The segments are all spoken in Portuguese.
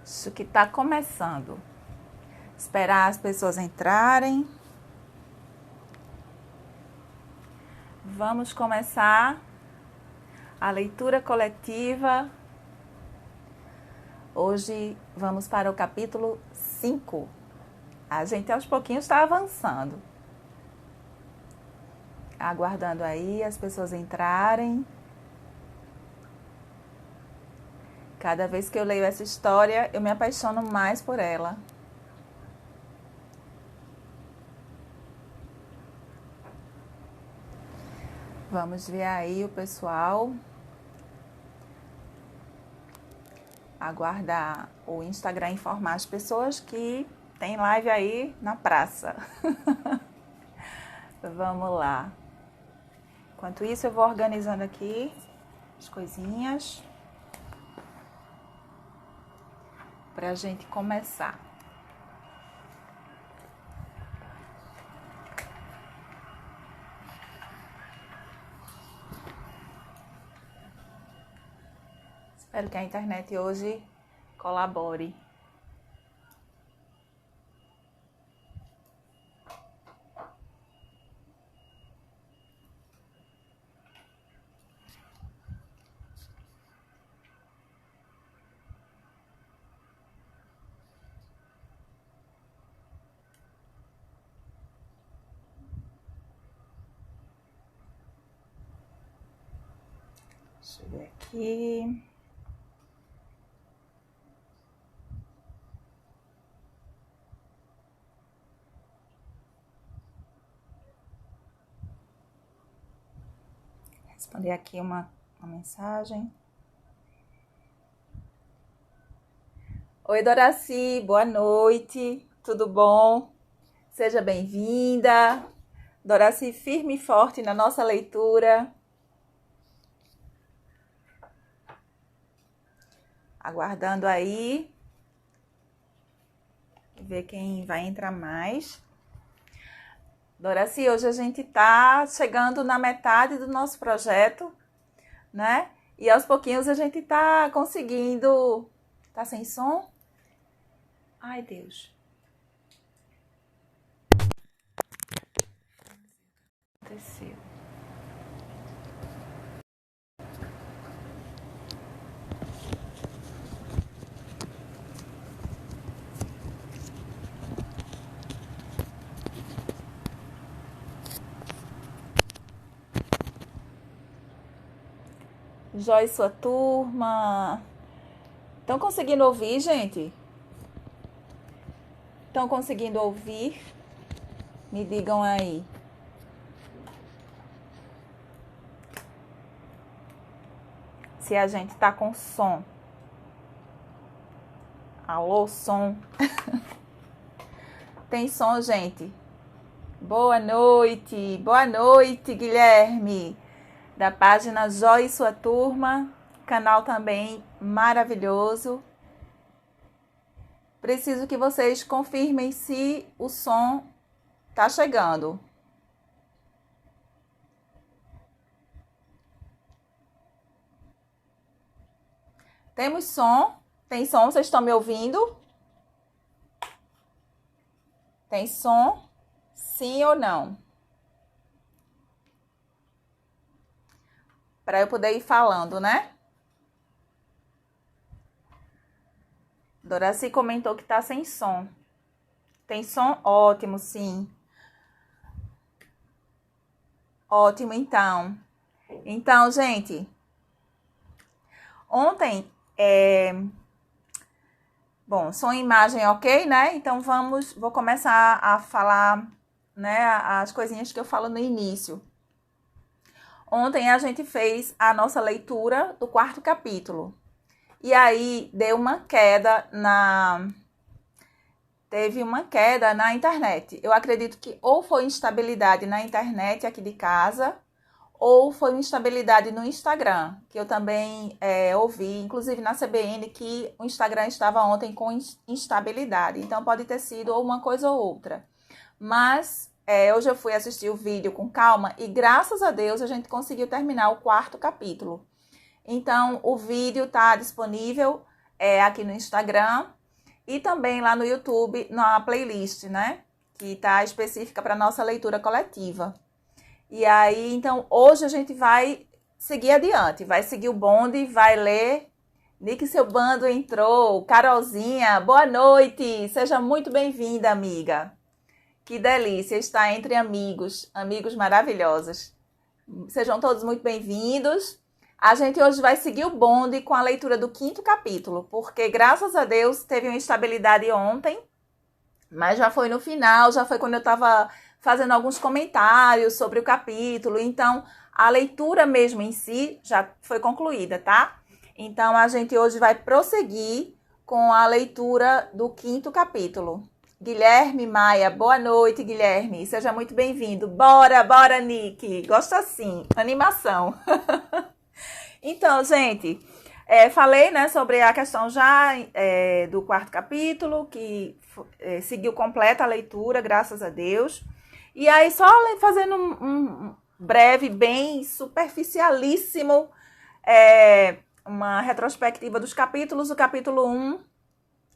Isso que está começando. Esperar as pessoas entrarem. Vamos começar a leitura coletiva. Hoje vamos para o capítulo 5. A gente aos pouquinhos está avançando. Aguardando aí as pessoas entrarem. Cada vez que eu leio essa história, eu me apaixono mais por ela. Vamos ver aí o pessoal. Aguardar o Instagram informar as pessoas que tem live aí na praça. Vamos lá. Enquanto isso, eu vou organizando aqui as coisinhas para a gente começar. Espero que a internet hoje colabore. Deixa eu ver aqui. Responder aqui uma mensagem. Oi, Doraci, boa noite, tudo bom? Seja bem-vinda. Doraci, firme e forte na nossa leitura. Aguardando aí. Ver quem vai entrar mais. Doraci, hoje a gente tá chegando na metade do nosso projeto, né? E aos pouquinhos a gente tá conseguindo... Tá sem som? Ai, Deus. O que aconteceu? Jó e sua turma. Estão conseguindo ouvir, gente? Estão conseguindo ouvir? Me digam aí. Se a gente tá com som. Alô, som. Tem som, gente? Boa noite, Guilherme. Da página Jó e sua turma. Canal também maravilhoso. Preciso que vocês confirmem se o som tá chegando. Temos som? Tem som? Vocês estão me ouvindo? Tem som? Sim ou não? Para eu poder ir falando, né? Doraci comentou que tá sem som. Tem som? Ótimo, sim. Ótimo, então. Então, gente, ontem, bom, som e imagem ok, né? Então, vou começar a falar, né, as coisinhas que eu falo no início. Ontem a gente fez a nossa leitura do 4º capítulo. E aí deu uma queda Teve uma queda na internet. Eu acredito que ou foi instabilidade na internet aqui de casa, ou foi instabilidade no Instagram, que eu também ouvi, inclusive na CBN, que o Instagram estava ontem com instabilidade. Então pode ter sido ou uma coisa ou outra. Mas hoje eu fui assistir o vídeo com calma e graças a Deus a gente conseguiu terminar o 4º capítulo. Então o vídeo está disponível aqui no Instagram. e também lá no YouTube, na playlist, né? Que está específica para nossa leitura coletiva. E aí, então, hoje a gente vai seguir adiante, vai seguir o bonde, vai ler. Nick, seu bando entrou. Carolzinha, boa noite. Seja muito bem-vinda, amiga. Que delícia estar entre amigos, amigos maravilhosos. Sejam todos muito bem-vindos. A gente hoje vai seguir o bonde com a leitura do 5º capítulo, porque graças a Deus teve uma estabilidade ontem, mas já foi no final, já foi quando eu estava fazendo alguns comentários sobre o capítulo. Então, a leitura mesmo em si já foi concluída, tá? Então, a gente hoje vai prosseguir com a leitura do 5º capítulo. Guilherme Maia, boa noite, Guilherme. Seja muito bem-vindo. Bora, Nick. Gosto assim, animação. Então, gente, falei, né, sobre a questão já do 4º capítulo, que seguiu completa a leitura, graças a Deus. E aí, só fazendo um breve, bem superficialíssimo, uma retrospectiva dos capítulos. O capítulo 1,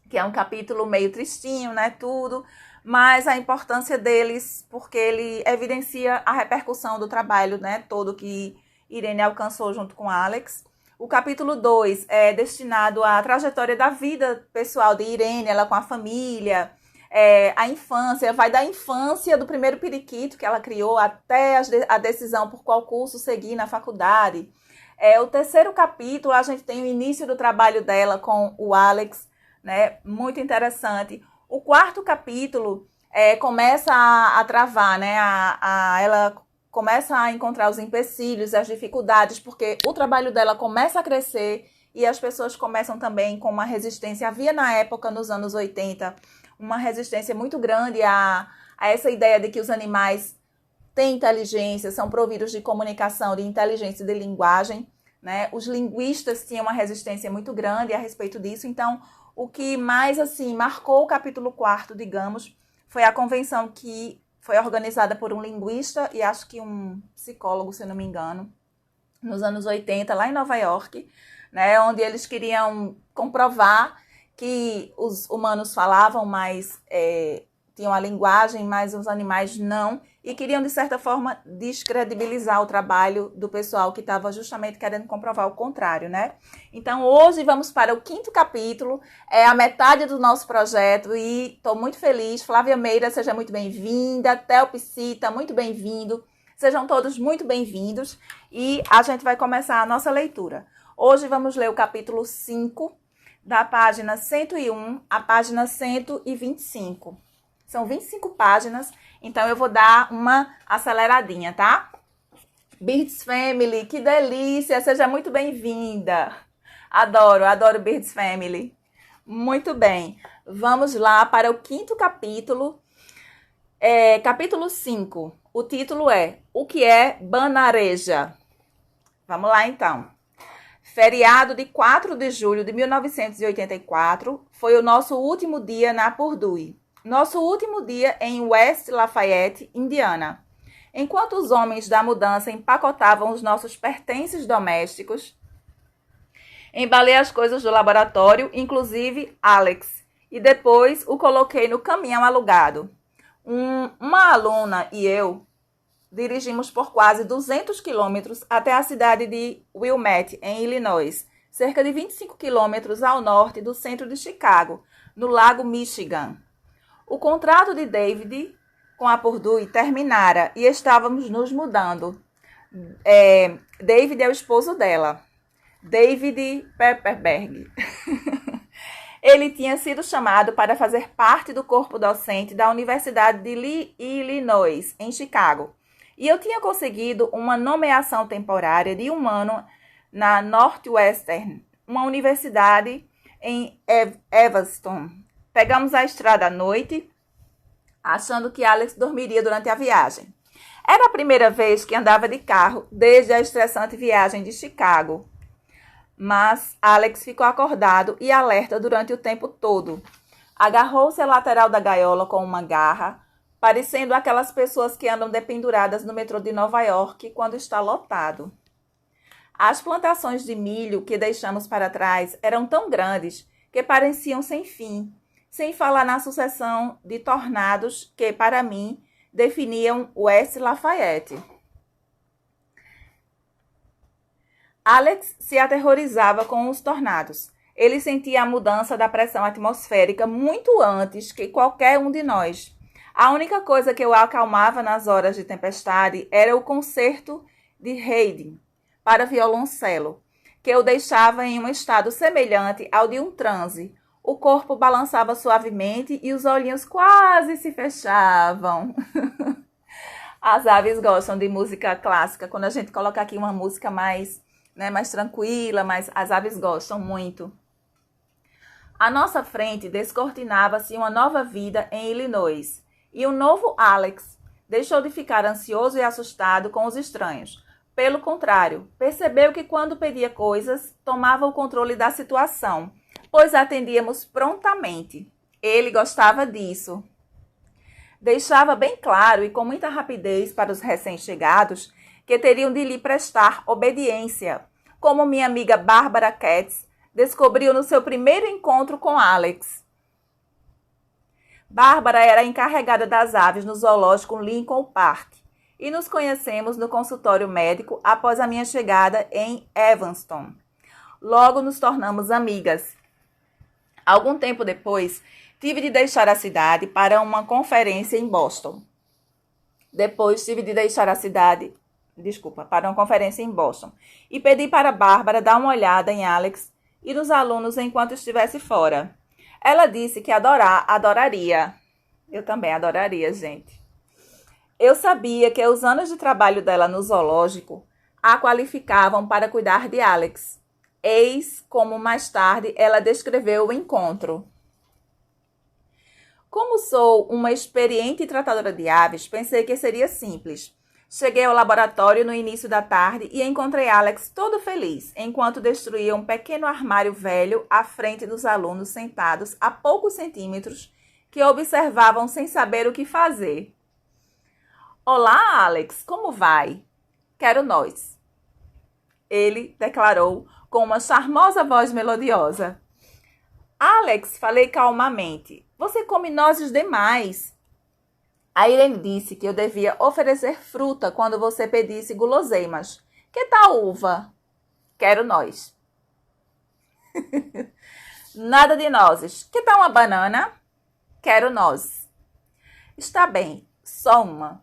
que é um capítulo meio tristinho, né, tudo, mas a importância deles, porque ele evidencia a repercussão do trabalho, né, todo que Irene alcançou junto com Alex. O capítulo 2 é destinado à trajetória da vida pessoal de Irene, ela com a família, a infância, vai da infância do primeiro periquito que ela criou até a decisão por qual curso seguir na faculdade. O 3º capítulo, a gente tem o início do trabalho dela com o Alex, né? Muito interessante. O 4º capítulo começa a travar, né? Ela começa a encontrar os empecilhos, as dificuldades, porque o trabalho dela começa a crescer e as pessoas começam também com uma resistência. Havia na época, nos anos 80, uma resistência muito grande a essa ideia de que os animais têm inteligência, são providos de comunicação, de inteligência e de linguagem, né? Os linguistas tinham uma resistência muito grande a respeito disso. Então, o que mais assim marcou o capítulo 4º, digamos, foi a convenção que foi organizada por um linguista e acho que um psicólogo, se não me engano, nos anos 80, lá em Nova York, né, onde eles queriam comprovar que os humanos falavam, mas tinham a linguagem, mas os animais não, e queriam, de certa forma, descredibilizar o trabalho do pessoal que estava justamente querendo comprovar o contrário, né? Então, hoje vamos para o 5º capítulo, é a metade do nosso projeto, e estou muito feliz. Flávia Meira, seja muito bem-vinda. Theo Piscita, muito bem-vindo. Sejam todos muito bem-vindos, e a gente vai começar a nossa leitura. Hoje vamos ler o capítulo 5, da página 101 à página 125. São 25 páginas, então eu vou dar uma aceleradinha, tá? Birds Family, que delícia! Seja muito bem-vinda. Adoro Birds Family. Muito bem, vamos lá para o 5º capítulo. Capítulo 5. O título é O que é Banareja? Vamos lá, então. Feriado de 4 de julho de 1984 foi o nosso último dia na Purdue. Nosso último dia em West Lafayette, Indiana. Enquanto os homens da mudança empacotavam os nossos pertences domésticos, embalei as coisas do laboratório, inclusive Alex, e depois o coloquei no caminhão alugado. Uma aluna e eu dirigimos por quase 200 quilômetros até a cidade de Wilmette, em Illinois, cerca de 25 quilômetros ao norte do centro de Chicago, no Lago Michigan. O contrato de David com a Purdue terminara e estávamos nos mudando. David é o esposo dela, David Pepperberg. Ele tinha sido chamado para fazer parte do corpo docente da Universidade de Illinois, em Chicago. E eu tinha conseguido uma nomeação temporária de 1 ano na Northwestern, uma universidade em Evanston. Pegamos a estrada à noite, achando que Alex dormiria durante a viagem. Era a primeira vez que andava de carro desde a estressante viagem de Chicago. Mas Alex ficou acordado e alerta durante o tempo todo. Agarrou-se à lateral da gaiola com uma garra, parecendo aquelas pessoas que andam dependuradas no metrô de Nova York quando está lotado. As plantações de milho que deixamos para trás eram tão grandes que pareciam sem fim, sem falar na sucessão de tornados que, para mim, definiam West Lafayette. Alex se aterrorizava com os tornados. Ele sentia a mudança da pressão atmosférica muito antes que qualquer um de nós. A única coisa que o acalmava nas horas de tempestade era o concerto de Haydn para violoncelo, que o deixava em um estado semelhante ao de um transe. O corpo balançava suavemente e os olhinhos quase se fechavam. As aves gostam de música clássica. Quando a gente coloca aqui uma música mais tranquila, mas as aves gostam muito. À nossa frente descortinava-se uma nova vida em Illinois. E o novo Alex deixou de ficar ansioso e assustado com os estranhos. Pelo contrário, percebeu que quando pedia coisas, tomava o controle da situação, pois atendíamos prontamente. Ele gostava disso. Deixava bem claro e com muita rapidez para os recém-chegados que teriam de lhe prestar obediência, como minha amiga Barbara Katz descobriu no seu primeiro encontro com Alex. Bárbara era a encarregada das aves no zoológico Lincoln Park e nos conhecemos no consultório médico após a minha chegada em Evanston. Logo nos tornamos amigas. Algum tempo depois, tive de deixar a cidade para uma conferência em Boston. Para uma conferência em Boston. E pedi para Bárbara dar uma olhada em Alex e nos alunos enquanto estivesse fora. Ela disse que adoraria. Eu também adoraria, gente. Eu sabia que os anos de trabalho dela no zoológico a qualificavam para cuidar de Alex. Eis como mais tarde ela descreveu o encontro. Como sou uma experiente tratadora de aves, pensei que seria simples. Cheguei ao laboratório no início da tarde e encontrei Alex todo feliz, enquanto destruía um pequeno armário velho à frente dos alunos sentados a poucos centímetros, que observavam sem saber o que fazer. Olá, Alex, como vai? Quero nós. Ele declarou com uma charmosa voz melodiosa. Alex, falei calmamente, você come nozes demais. Aí ele disse que eu devia oferecer fruta quando você pedisse guloseimas. Que tal uva? Quero nós. Nada de nozes. Que tal uma banana? Quero nozes. Está bem, só uma.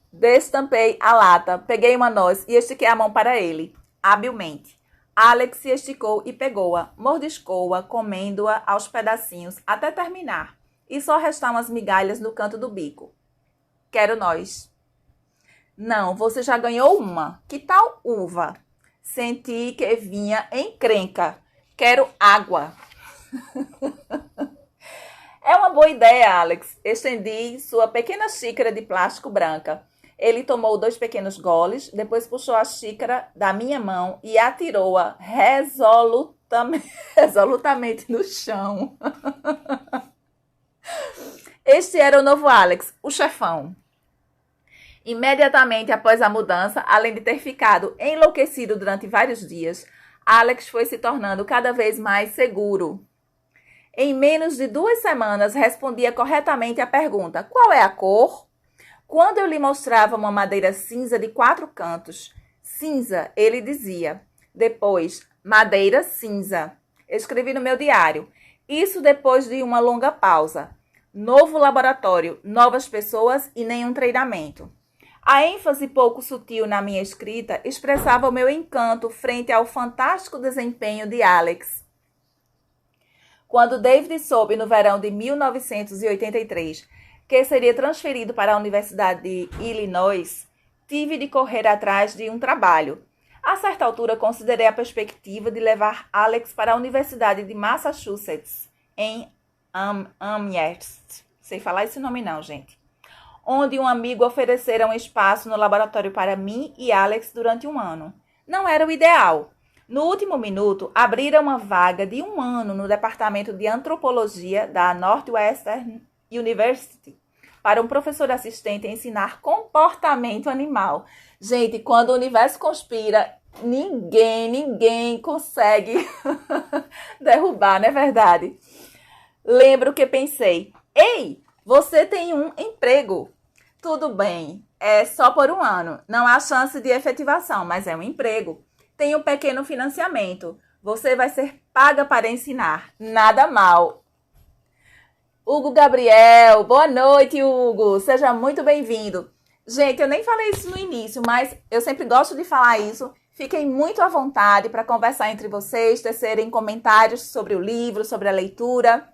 Destampei a lata, peguei uma noz e estiquei a mão para ele, habilmente. Alex se esticou e pegou-a, mordiscou-a, comendo-a aos pedacinhos até terminar. E só restaram as migalhas no canto do bico. Quero nós. Não, você já ganhou uma. Que tal uva? Senti que vinha encrenca. Quero água. É uma boa ideia, Alex. Estendi sua pequena xícara de plástico branca. Ele tomou 2 pequenos goles, depois puxou a xícara da minha mão e atirou-a resolutamente no chão. Este era o novo Alex, o chefão. Imediatamente após a mudança, além de ter ficado enlouquecido durante vários dias, Alex foi se tornando cada vez mais seguro. Em menos de 2 semanas, respondia corretamente à pergunta: qual é a cor? Quando eu lhe mostrava uma madeira cinza de 4 cantos, cinza, ele dizia. Depois, madeira cinza. Escrevi no meu diário. Isso depois de uma longa pausa. Novo laboratório, novas pessoas e nenhum treinamento. A ênfase pouco sutil na minha escrita expressava o meu encanto frente ao fantástico desempenho de Alex. Quando David soube no verão de 1983 que seria transferido para a Universidade de Illinois, tive de correr atrás de um trabalho. A certa altura, considerei a perspectiva de levar Alex para a Universidade de Massachusetts, em Amherst. Sei falar esse nome não, gente. Onde um amigo oferecera um espaço no laboratório para mim e Alex durante 1 ano. Não era o ideal. No último minuto, abrira uma vaga de 1 ano no Departamento de Antropologia da Northwestern University para um professor assistente ensinar comportamento animal. Gente, quando o universo conspira, ninguém consegue derrubar, não é verdade? Lembro que pensei, ei, você tem um emprego. Tudo bem, é só por um ano. Não há chance de efetivação, mas é um emprego. Tem um pequeno financiamento. Você vai ser paga para ensinar. Nada mal. Hugo Gabriel, boa noite, Hugo. Seja muito bem-vindo. Gente, eu nem falei isso no início, mas eu sempre gosto de falar isso. Fiquem muito à vontade para conversar entre vocês, tecerem comentários sobre o livro, sobre a leitura,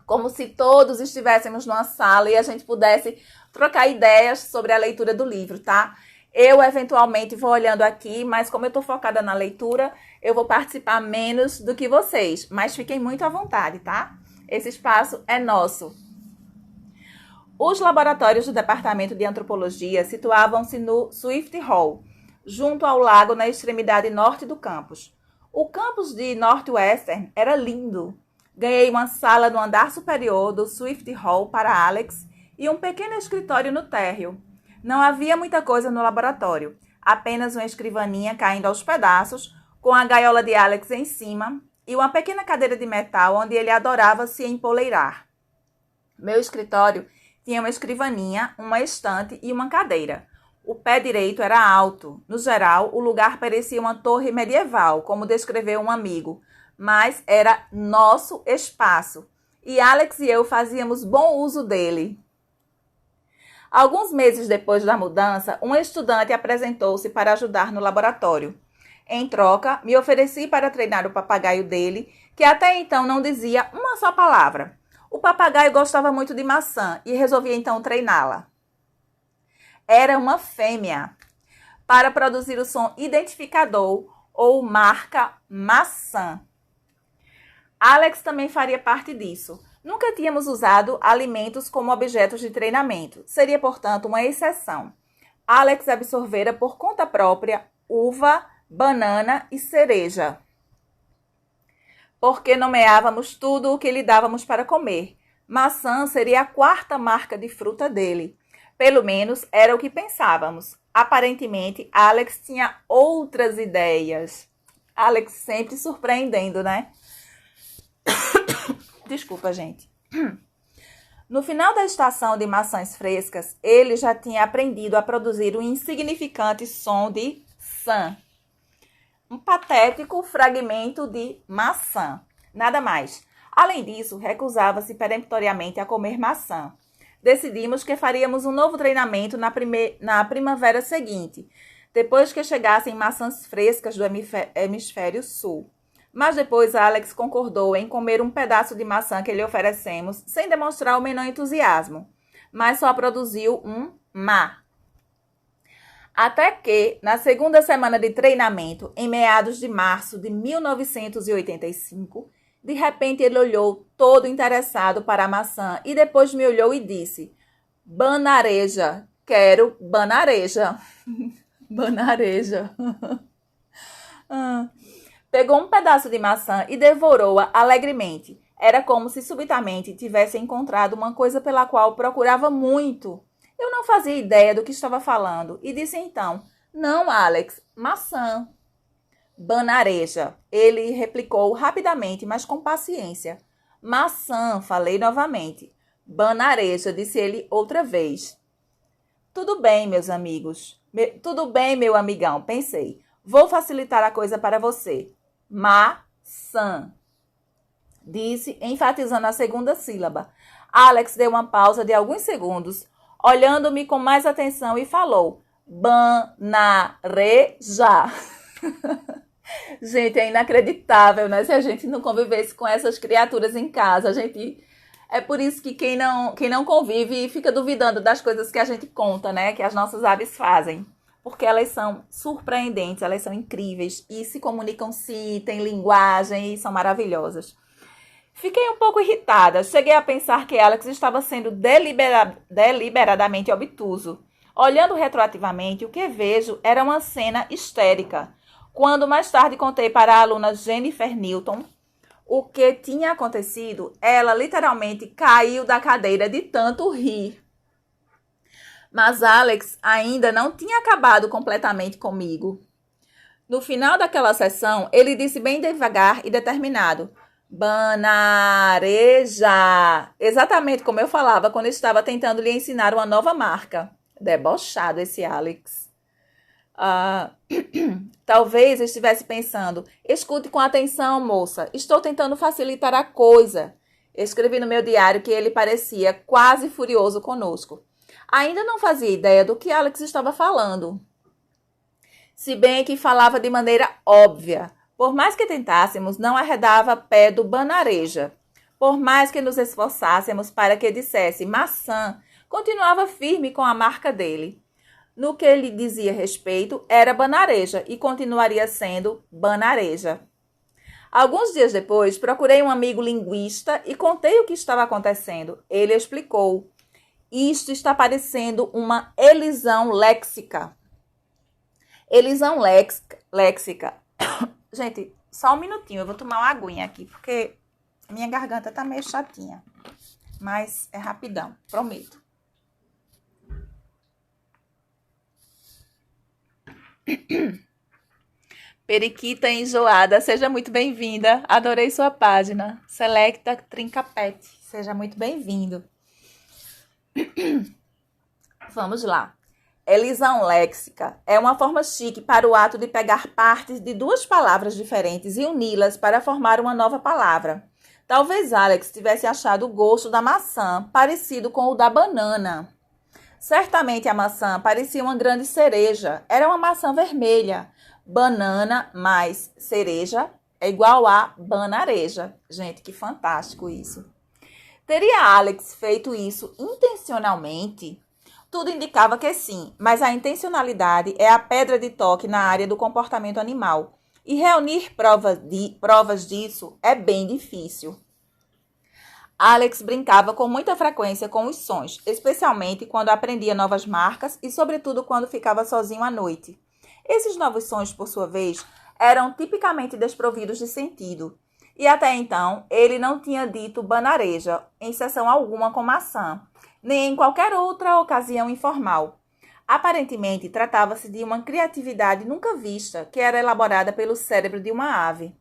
como se todos estivéssemos numa sala e a gente pudesse trocar ideias sobre a leitura do livro, tá? Eu, eventualmente, vou olhando aqui, mas como eu estou focada na leitura, eu vou participar menos do que vocês. Mas fiquem muito à vontade, tá? Esse espaço é nosso. Os laboratórios do Departamento de Antropologia situavam-se no Swift Hall, junto ao lago na extremidade norte do campus. O campus de Northwestern era lindo. Ganhei uma sala no andar superior do Swift Hall para Alex e um pequeno escritório no térreo. Não havia muita coisa no laboratório, apenas uma escrivaninha caindo aos pedaços, com a gaiola de Alex em cima e uma pequena cadeira de metal onde ele adorava se empoleirar. Meu escritório tinha uma escrivaninha, uma estante e uma cadeira. O pé direito era alto. No geral, o lugar parecia uma torre medieval, como descreveu um amigo, mas era nosso espaço. E Alex e eu fazíamos bom uso dele. Alguns meses depois da mudança, um estudante apresentou-se para ajudar no laboratório. Em troca, me ofereci para treinar o papagaio dele, que até então não dizia uma só palavra. O papagaio gostava muito de maçã e resolvi então treiná-la. Era uma fêmea. Para produzir o som identificador ou marca maçã. Alex também faria parte disso. Nunca tínhamos usado alimentos como objetos de treinamento. Seria, portanto, uma exceção. Alex absorvera por conta própria uva, banana e cereja, porque nomeávamos tudo o que lhe dávamos para comer. Maçã seria a quarta marca de fruta dele. Pelo menos era o que pensávamos. Aparentemente, Alex tinha outras ideias. Alex sempre surpreendendo, né? Desculpa, gente. No final da estação de maçãs frescas, ele já tinha aprendido a produzir um insignificante som de sam. Um patético fragmento de maçã. Nada mais. Além disso, recusava-se peremptoriamente a comer maçã. Decidimos que faríamos um novo treinamento na primavera seguinte, depois que chegassem maçãs frescas do hemisfério sul. Mas depois Alex concordou em comer um pedaço de maçã que lhe oferecemos, sem demonstrar o menor entusiasmo, mas só produziu um má. Até que, na segunda semana de treinamento, em meados de março de 1985, de repente ele olhou todo interessado para a maçã e depois me olhou e disse: "Banareja, quero banareja." Banareja. Pegou um pedaço de maçã e devorou-a alegremente. Era como se subitamente tivesse encontrado uma coisa pela qual procurava muito. Eu não fazia ideia do que estava falando e disse então: "Não, Alex, maçã." "Banareja," ele replicou rapidamente, mas com paciência. "Maçã," falei novamente. "Banareja," disse ele outra vez. Tudo bem, meus amigos. Tudo bem, meu amigão, pensei. Vou facilitar a coisa para você. Maçã, disse, enfatizando a segunda sílaba. Alex deu uma pausa de alguns segundos, olhando-me com mais atenção e falou: "Banareja." Gente, é inacreditável, né? Se a gente não convivesse com essas criaturas em casa, é por isso que quem não convive fica duvidando das coisas que a gente conta, né? Que as nossas aves fazem. Porque elas são surpreendentes, elas são incríveis e se comunicam sim, têm linguagem e são maravilhosas. Fiquei um pouco irritada. Cheguei a pensar que Alex estava sendo deliberadamente obtuso. Olhando retroativamente, o que vejo era uma cena histérica. Quando mais tarde contei para a aluna Jennifer Newton o que tinha acontecido, ela literalmente caiu da cadeira de tanto rir. Mas Alex ainda não tinha acabado completamente comigo. No final daquela sessão, ele disse bem devagar e determinado: Banareja. Exatamente como eu falava quando estava tentando lhe ensinar uma nova marca. Debochado esse Alex. Talvez eu estivesse pensando: escute com atenção, moça. Estou tentando facilitar a coisa. Escrevi no meu diário que ele parecia quase furioso conosco. Ainda não fazia ideia do que Alex estava falando. Se bem que falava de maneira óbvia. Por mais que tentássemos, não arredava pé do banareja. Por mais que nos esforçássemos para que dissesse maçã, continuava firme com a marca dele. No que lhe dizia respeito, era banareja e continuaria sendo banareja. Alguns dias depois, procurei um amigo linguista e contei o que estava acontecendo. Ele explicou: isto está parecendo uma elisão léxica. Elisão léxica. Gente, só um minutinho, eu vou tomar uma aguinha aqui, porque minha garganta tá meio chatinha. Mas é rapidão, prometo. Periquita enjoada, seja muito bem-vinda. Adorei sua página. Selecta Trincapete, seja muito bem-vindo. Vamos lá. Elisão léxica é uma forma chique para o ato de pegar partes de duas palavras diferentes e uni-las para formar uma nova palavra. Talvez Alex tivesse achado o gosto da maçã parecido com o da banana. Certamente a maçã parecia uma grande cereja. Era uma maçã vermelha. Banana mais cereja é igual a banareja. Gente, que fantástico isso. Teria Alex feito isso intencionalmente? Tudo indicava que sim, mas a intencionalidade é a pedra de toque na área do comportamento animal. E reunir provas disso é bem difícil. Alex brincava com muita frequência com os sons, especialmente quando aprendia novas marcas e, sobretudo, quando ficava sozinho à noite. Esses novos sons, por sua vez, eram tipicamente desprovidos de sentido. E até então, ele não tinha dito banareja, em exceção alguma com maçã, nem em qualquer outra ocasião informal. Aparentemente, tratava-se de uma criatividade nunca vista, que era elaborada pelo cérebro de uma ave.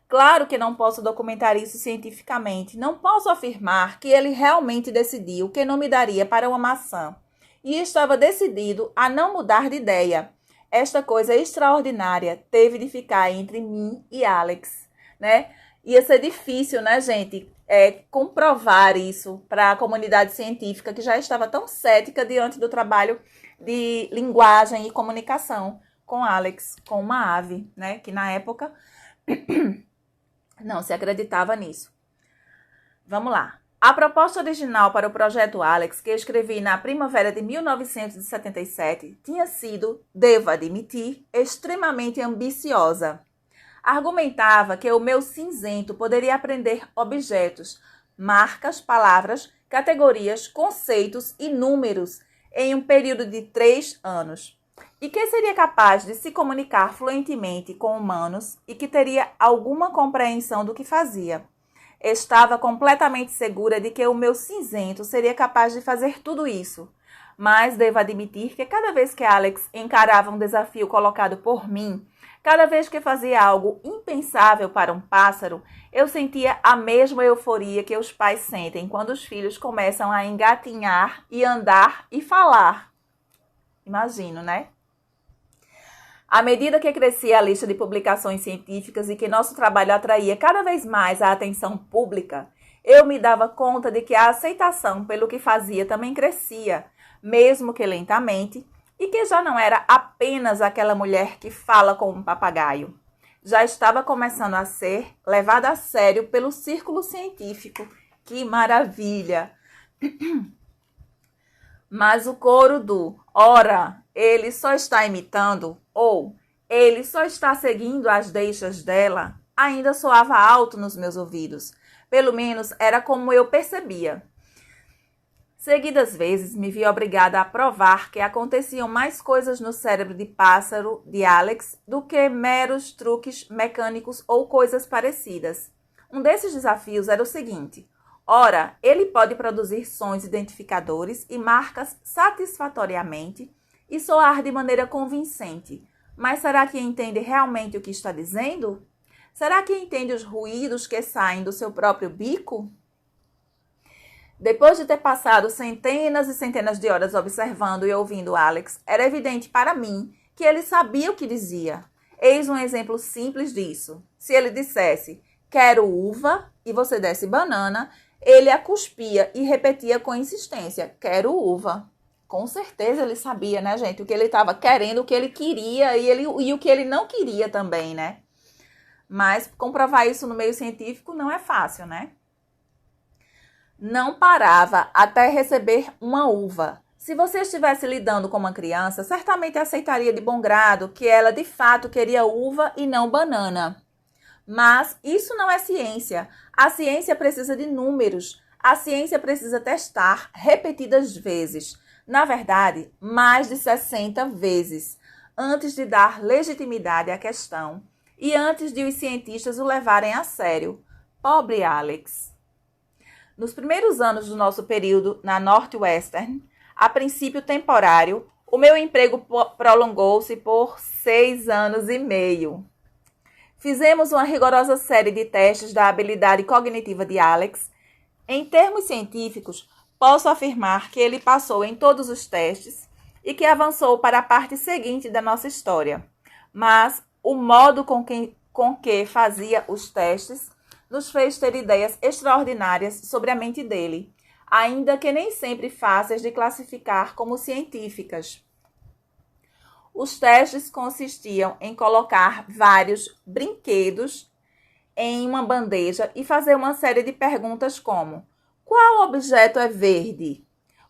Claro que não posso documentar isso cientificamente, não posso afirmar que ele realmente decidiu que nome daria para uma maçã. E estava decidido a não mudar de ideia. Esta coisa extraordinária teve de ficar entre mim e Alex, né? Ia ser difícil, né, gente, comprovar isso para a comunidade científica que já estava tão cética diante do trabalho de linguagem e comunicação com Alex, com uma ave, né, que na época não se acreditava nisso. Vamos lá. A proposta original para o projeto Alex, que eu escrevi na primavera de 1977, tinha sido, devo admitir, extremamente ambiciosa. Argumentava que o meu cinzento poderia aprender objetos, marcas, palavras, categorias, conceitos e números em um período de 3 anos. E que seria capaz de se comunicar fluentemente com humanos e que teria alguma compreensão do que fazia. Estava completamente segura de que o meu cinzento seria capaz de fazer tudo isso. Mas devo admitir que cada vez que Alex encarava um desafio colocado por mim, cada vez que fazia algo impensável para um pássaro, eu sentia a mesma euforia que os pais sentem quando os filhos começam a engatinhar e andar e falar. Imagino, né? À medida que crescia a lista de publicações científicas e que nosso trabalho atraía cada vez mais a atenção pública, eu me dava conta de que a aceitação pelo que fazia também crescia, mesmo que lentamente, e que já não era apenas aquela mulher que fala com um papagaio. Já estava começando a ser levada a sério pelo círculo científico. Que maravilha! Mas o coro do "ora, ele só está imitando" ou "ele só está seguindo as deixas dela" ainda soava alto nos meus ouvidos. Pelo menos era como eu percebia. Seguidas vezes me vi obrigada a provar que aconteciam mais coisas no cérebro de pássaro de Alex do que meros truques mecânicos ou coisas parecidas. Um desses desafios era o seguinte: ora, ele pode produzir sons identificadores e marcas satisfatoriamente e soar de maneira convincente, mas será que entende realmente o que está dizendo? Será que entende os ruídos que saem do seu próprio bico? Depois de ter passado centenas e centenas de horas observando e ouvindo Alex, era evidente para mim que ele sabia o que dizia. Eis um exemplo simples disso. Se ele dissesse, quero uva, e você desse banana, ele a cuspia e repetia com insistência, quero uva. Com certeza ele sabia, né, gente? O que ele estava querendo, o que ele queria e o que ele não queria também, né? Mas comprovar isso no meio científico não é fácil, né? Não parava até receber uma uva. Se você estivesse lidando com uma criança, certamente aceitaria de bom grado que ela de fato queria uva e não banana. Mas isso não é ciência. A ciência precisa de números. A ciência precisa testar repetidas vezes. Na verdade, mais de 60 vezes, antes de dar legitimidade à questão e antes de os cientistas o levarem a sério. Pobre Alex. Nos primeiros anos do nosso período na Northwestern, a princípio temporário, o meu emprego prolongou-se por 6 anos e meio. Fizemos uma rigorosa série de testes da habilidade cognitiva de Alex. Em termos científicos, posso afirmar que ele passou em todos os testes e que avançou para a parte seguinte da nossa história. Mas o modo com que fazia os testes nos fez ter ideias extraordinárias sobre a mente dele, ainda que nem sempre fáceis de classificar como científicas. Os testes consistiam em colocar vários brinquedos em uma bandeja e fazer uma série de perguntas como: qual objeto é verde?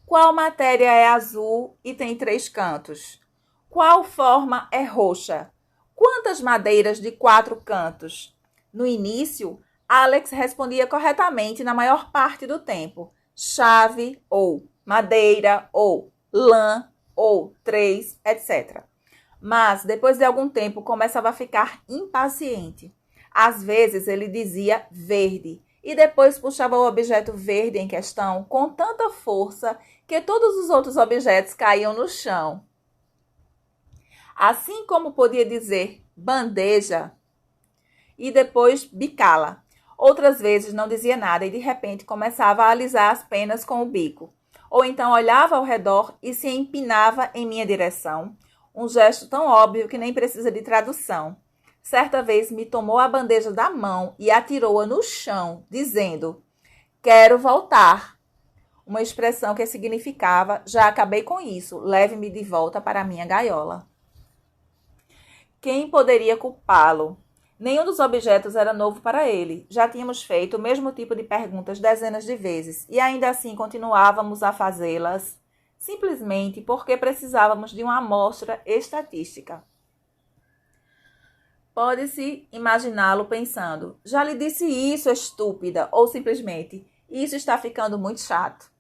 Qual matéria é azul e tem 3 cantos? Qual forma é roxa? Quantas madeiras de 4 cantos? No início, Alex respondia corretamente na maior parte do tempo. Chave, ou madeira, ou lã, ou 3, etc. Mas, depois de algum tempo, começava a ficar impaciente. Às vezes, ele dizia verde e depois puxava o objeto verde em questão com tanta força que todos os outros objetos caíam no chão. Assim como podia dizer bandeja e depois bicá-la. Outras vezes não dizia nada e de repente começava a alisar as penas com o bico. Ou então olhava ao redor e se empinava em minha direção, um gesto tão óbvio que nem precisa de tradução. Certa vez me tomou a bandeja da mão e atirou-a no chão, dizendo: quero voltar. Uma expressão que significava: já acabei com isso, leve-me de volta para a minha gaiola. Quem poderia culpá-lo? Nenhum dos objetos era novo para ele. Já tínhamos feito o mesmo tipo de perguntas dezenas de vezes e ainda assim continuávamos a fazê-las simplesmente porque precisávamos de uma amostra estatística. Pode-se imaginá-lo pensando: já lhe disse isso, estúpida, ou simplesmente: isso está ficando muito chato.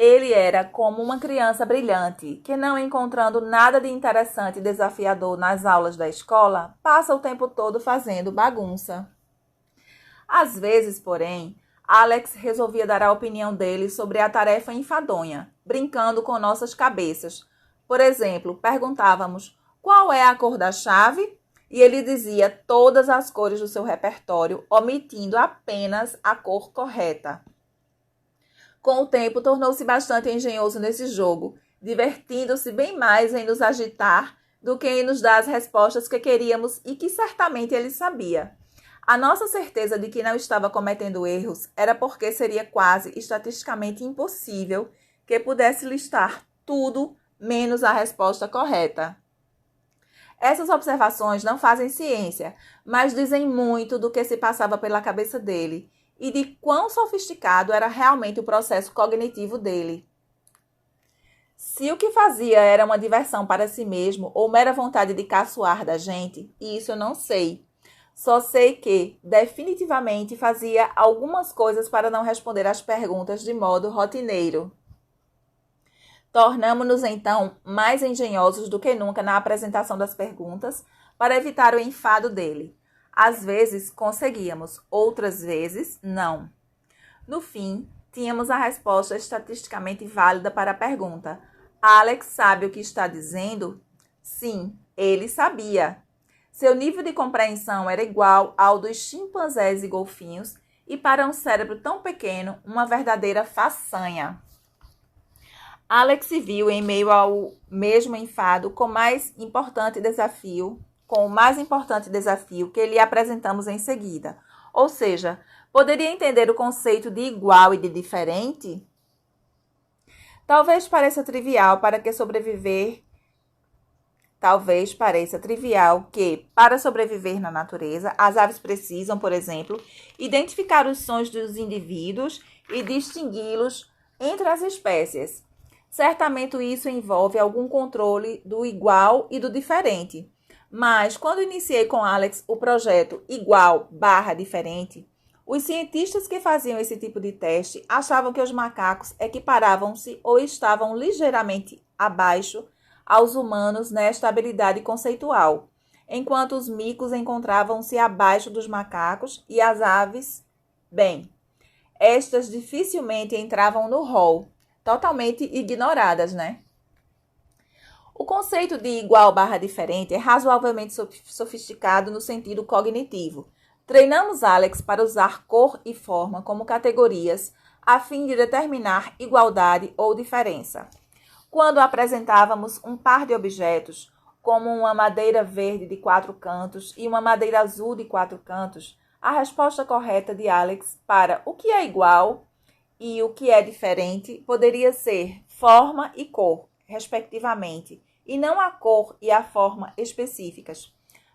Ele era como uma criança brilhante, que não encontrando nada de interessante e desafiador nas aulas da escola, passa o tempo todo fazendo bagunça. Às vezes, porém, Alex resolvia dar a opinião dele sobre a tarefa enfadonha, brincando com nossas cabeças. Por exemplo, perguntávamos: qual é a cor da chave? E ele dizia todas as cores do seu repertório, omitindo apenas a cor correta. Com o tempo, tornou-se bastante engenhoso nesse jogo, divertindo-se bem mais em nos agitar do que em nos dar as respostas que queríamos e que certamente ele sabia. A nossa certeza de que não estava cometendo erros era porque seria quase estatisticamente impossível que pudesse listar tudo menos a resposta correta. Essas observações não fazem ciência, mas dizem muito do que se passava pela cabeça dele e de quão sofisticado era realmente o processo cognitivo dele. Se o que fazia era uma diversão para si mesmo ou mera vontade de caçoar da gente, isso eu não sei. Só sei que, definitivamente, fazia algumas coisas para não responder às perguntas de modo rotineiro. Tornamo-nos, então, mais engenhosos do que nunca na apresentação das perguntas para evitar o enfado dele. Às vezes conseguíamos, outras vezes não. No fim, tínhamos a resposta estatisticamente válida para a pergunta: Alex sabe o que está dizendo? Sim, ele sabia. Seu nível de compreensão era igual ao dos chimpanzés e golfinhos, e para um cérebro tão pequeno, uma verdadeira façanha. Alex se viu em meio ao mesmo enfado com o mais importante desafio que lhe apresentamos em seguida. Ou seja, poderia entender o conceito de igual e de diferente? Talvez pareça trivial que, para sobreviver na natureza, as aves precisam, por exemplo, identificar os sons dos indivíduos e distingui-los entre as espécies. Certamente isso envolve algum controle do igual e do diferente. Mas, quando iniciei com Alex o projeto Igual/Diferente, os cientistas que faziam esse tipo de teste achavam que os macacos equiparavam-se ou estavam ligeiramente abaixo aos humanos nesta habilidade conceitual, enquanto os micos encontravam-se abaixo dos macacos e as aves, estas dificilmente entravam no rol, totalmente ignoradas, né? O conceito de igual/diferente é razoavelmente sofisticado no sentido cognitivo. Treinamos Alex para usar cor e forma como categorias a fim de determinar igualdade ou diferença. Quando apresentávamos um par de objetos, como uma madeira verde de 4 cantos e uma madeira azul de 4 cantos, a resposta correta de Alex para o que é igual e o que é diferente poderia ser forma e cor, respectivamente, e não a cor e a forma específicas.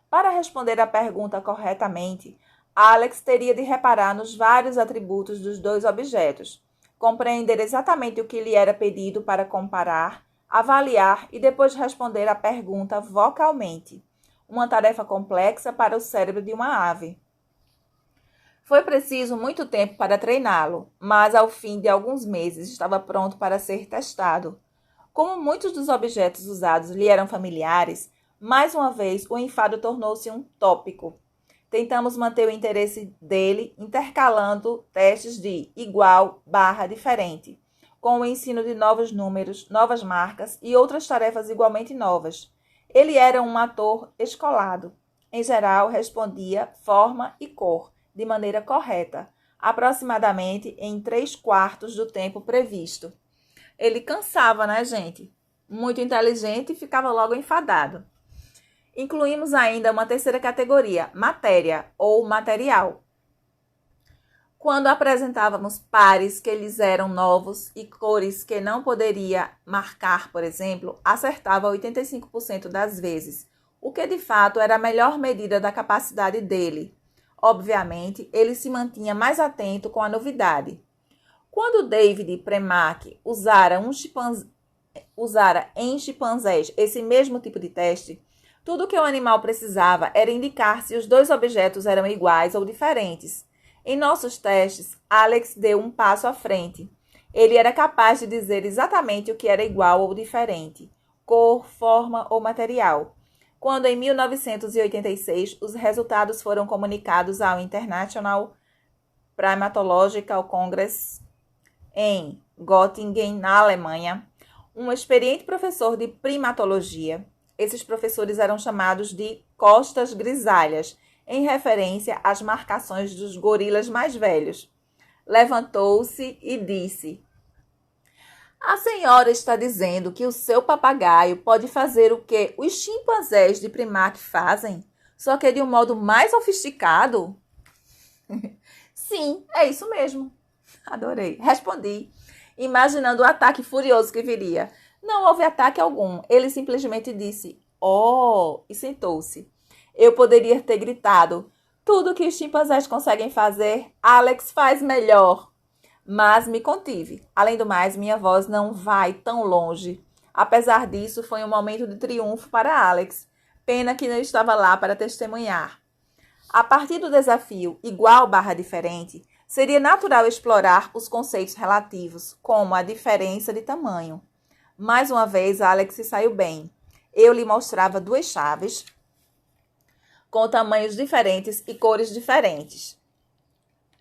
Para responder a pergunta corretamente, Alex teria de reparar nos vários atributos dos dois objetos, compreender exatamente o que lhe era pedido para comparar, avaliar e depois responder a pergunta vocalmente, uma tarefa complexa para o cérebro de uma ave. Foi preciso muito tempo para treiná-lo, mas ao fim de alguns meses estava pronto para ser testado. Como muitos dos objetos usados lhe eram familiares, mais uma vez o enfado tornou-se um tópico. Tentamos manter o interesse dele intercalando testes de igual/diferente, com o ensino de novos números, novas marcas e outras tarefas igualmente novas. Ele era um ator escolado. Em geral, respondia forma e cor, de maneira correta, aproximadamente em 3/4 do tempo previsto. Ele cansava, né, gente? Muito inteligente e ficava logo enfadado. Incluímos ainda uma terceira categoria, matéria ou material. Quando apresentávamos pares que lhes eram novos e cores que não poderia marcar, por exemplo, acertava 85% das vezes, o que de fato era a melhor medida da capacidade dele. Obviamente, ele se mantinha mais atento com a novidade. Quando David Premack usara em chimpanzés esse mesmo tipo de teste, tudo que o animal precisava era indicar se os dois objetos eram iguais ou diferentes. Em nossos testes, Alex deu um passo à frente. Ele era capaz de dizer exatamente o que era igual ou diferente, cor, forma ou material. Quando, em 1986, os resultados foram comunicados ao International Primatological Congress em Göttingen, na Alemanha, um experiente professor de primatologia, esses professores eram chamados de costas grisalhas, em referência às marcações dos gorilas mais velhos. Levantou-se e disse: "A senhora está dizendo que o seu papagaio pode fazer o que os chimpanzés de Premack fazem, só que de um modo mais sofisticado?" "Sim, é isso mesmo." Adorei. Respondi, imaginando o ataque furioso que viria. Não houve ataque algum. Ele simplesmente disse, "Oh!" e sentou-se. Eu poderia ter gritado, "Tudo que os chimpanzés conseguem fazer, Alex faz melhor." Mas me contive. Além do mais, minha voz não vai tão longe. Apesar disso, foi um momento de triunfo para Alex. Pena que não estava lá para testemunhar. A partir do desafio igual/diferente, seria natural explorar os conceitos relativos, como a diferença de tamanho. Mais uma vez, Alex se saiu bem. Eu lhe mostrava 2 chaves com tamanhos diferentes e cores diferentes.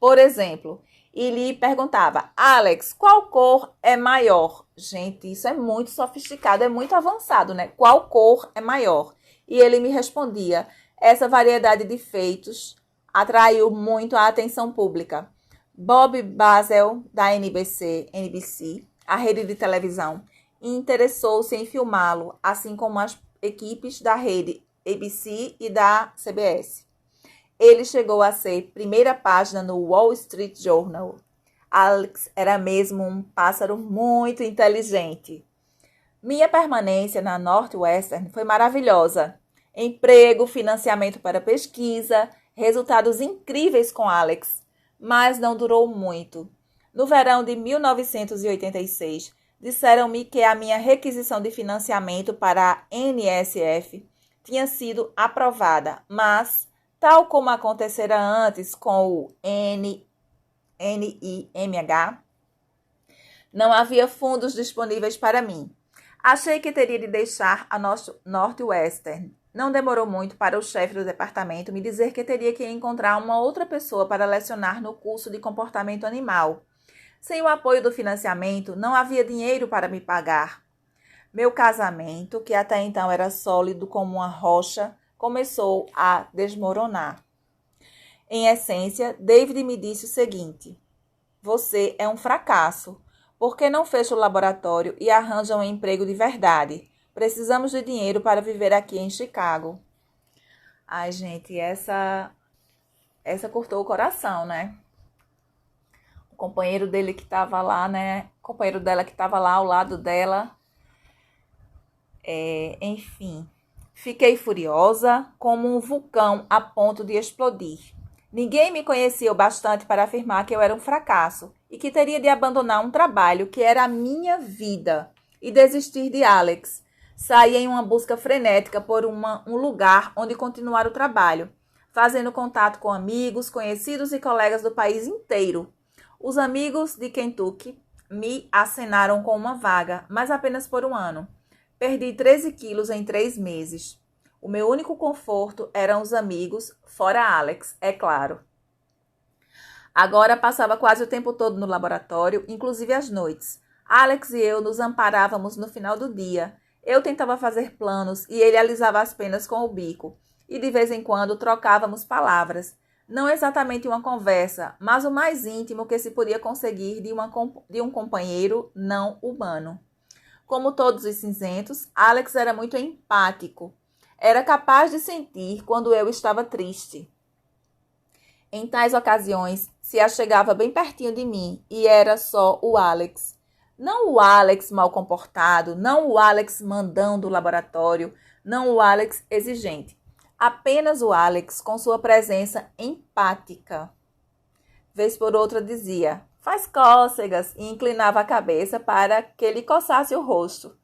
Por exemplo, e lhe perguntava, "Alex, qual cor é maior?" Gente, isso é muito sofisticado, é muito avançado, né? Qual cor é maior? E ele me respondia, Essa variedade de feitos atraiu muito a atenção pública. Bob Basel, da NBC, a rede de televisão, interessou-se em filmá-lo, assim como as equipes da rede ABC e da CBS. Ele chegou a ser primeira página no Wall Street Journal. Alex era mesmo um pássaro muito inteligente. Minha permanência na Northwestern foi maravilhosa. Emprego, financiamento para pesquisa, resultados incríveis com Alex, mas não durou muito. No verão de 1986, disseram-me que a minha requisição de financiamento para a NSF tinha sido aprovada, mas, tal como acontecera antes com o NIMH, não havia fundos disponíveis para mim. Achei que teria de deixar a Northwestern. Não demorou muito para o chefe do departamento me dizer que teria que encontrar uma outra pessoa para lecionar no curso de comportamento animal. Sem o apoio do financiamento, não havia dinheiro para me pagar. Meu casamento, que até então era sólido como uma rocha, começou a desmoronar. Em essência, David me disse o seguinte: você é um fracasso. Por que não fecha o laboratório e arranja um emprego de verdade? Precisamos de dinheiro para viver aqui em Chicago. Ai, gente, essa cortou o coração, né? O companheiro dele que estava lá, né? O companheiro dela que estava lá ao lado dela. Enfim, fiquei furiosa como um vulcão a ponto de explodir. Ninguém me conhecia o bastante para afirmar que eu era um fracasso e que teria de abandonar um trabalho que era a minha vida e desistir de Alex. Saí em uma busca frenética por um lugar onde continuar o trabalho, fazendo contato com amigos, conhecidos e colegas do país inteiro. Os amigos de Kentucky me acenaram com uma vaga, mas apenas por um ano. Perdi 13 quilos em 3 meses. O meu único conforto eram os amigos, fora Alex, é claro. Agora passava quase o tempo todo no laboratório, inclusive às noites. Alex e eu nos amparávamos no final do dia. Eu tentava fazer planos e ele alisava as penas com o bico. E de vez em quando trocávamos palavras. Não exatamente uma conversa, mas o mais íntimo que se podia conseguir de um companheiro não humano. Como todos os cinzentos, Alex era muito empático. Era capaz de sentir quando eu estava triste. Em tais ocasiões, se achegava bem pertinho de mim e era só o Alex. Não o Alex mal comportado, não o Alex mandão do laboratório, não o Alex exigente. Apenas o Alex com sua presença empática. Vez por outra dizia, faz cócegas, e inclinava a cabeça para que lhe coçasse o rosto.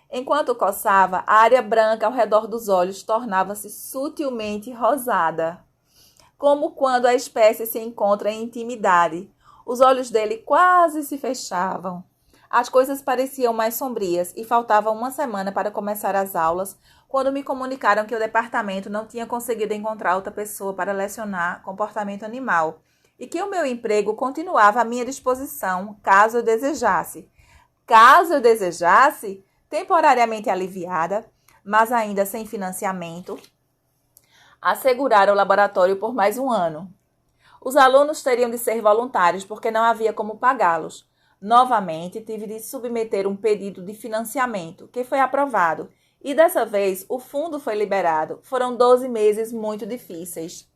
Enquanto coçava, a área branca ao redor dos olhos tornava-se sutilmente rosada, como quando a espécie se encontra em intimidade. Os olhos dele quase se fechavam. As coisas pareciam mais sombrias e faltava uma semana para começar as aulas, quando me comunicaram que o departamento não tinha conseguido encontrar outra pessoa para lecionar comportamento animal e que o meu emprego continuava à minha disposição, caso eu desejasse. Caso eu desejasse, temporariamente aliviada, mas ainda sem financiamento, assegurar o laboratório por mais um ano. Os alunos teriam de ser voluntários porque não havia como pagá-los. Novamente, tive de submeter um pedido de financiamento, que foi aprovado, e dessa vez o fundo foi liberado. Foram 12 meses muito difíceis.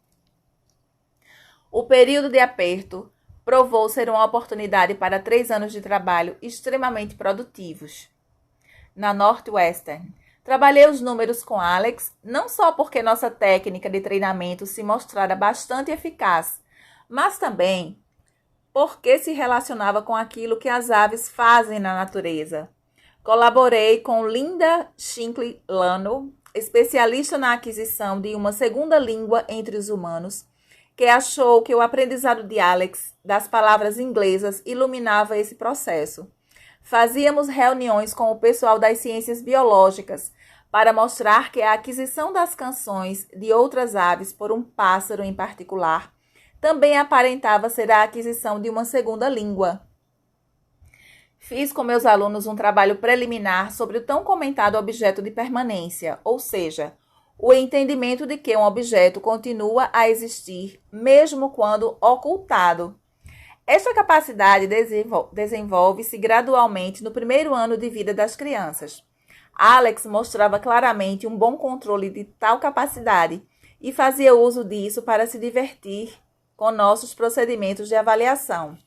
O período de aperto provou ser uma oportunidade para 3 anos de trabalho extremamente produtivos. Na Northwestern, trabalhei os números com Alex, não só porque nossa técnica de treinamento se mostrara bastante eficaz, mas também porque se relacionava com aquilo que as aves fazem na natureza. Colaborei com Linda Shinkle Lano, especialista na aquisição de uma segunda língua entre os humanos, que achou que o aprendizado de Alex das palavras inglesas iluminava esse processo. Fazíamos reuniões com o pessoal das ciências biológicas para mostrar que a aquisição das canções de outras aves por um pássaro em particular também aparentava ser a aquisição de uma segunda língua. Fiz com meus alunos um trabalho preliminar sobre o tão comentado objeto de permanência, ou seja, o entendimento de que um objeto continua a existir, mesmo quando ocultado. Esta capacidade desenvolve-se gradualmente no primeiro ano de vida das crianças. Alex mostrava claramente um bom controle de tal capacidade e fazia uso disso para se divertir com nossos procedimentos de avaliação.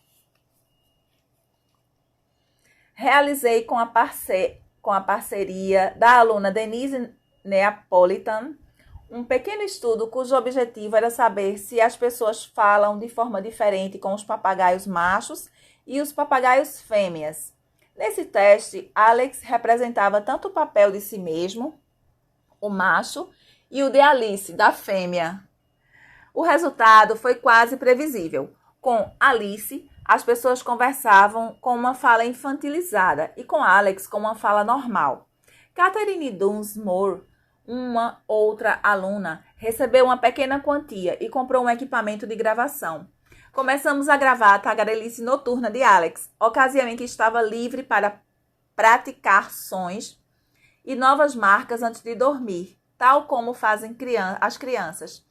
Realizei com a parceria da aluna Denise Neapolitan um pequeno estudo cujo objetivo era saber se as pessoas falam de forma diferente com os papagaios machos e os papagaios fêmeas. Nesse teste, Alex representava tanto o papel de si mesmo, o macho, e o de Alice, da fêmea. O resultado foi quase previsível. Com Alice, as pessoas conversavam com uma fala infantilizada e com Alex com uma fala normal. Catherine Dunsmore, uma outra aluna, recebeu uma pequena quantia e comprou um equipamento de gravação. Começamos a gravar a tagarelice noturna de Alex, ocasião em que estava livre para praticar sons e novas marcas antes de dormir, tal como fazem as crianças.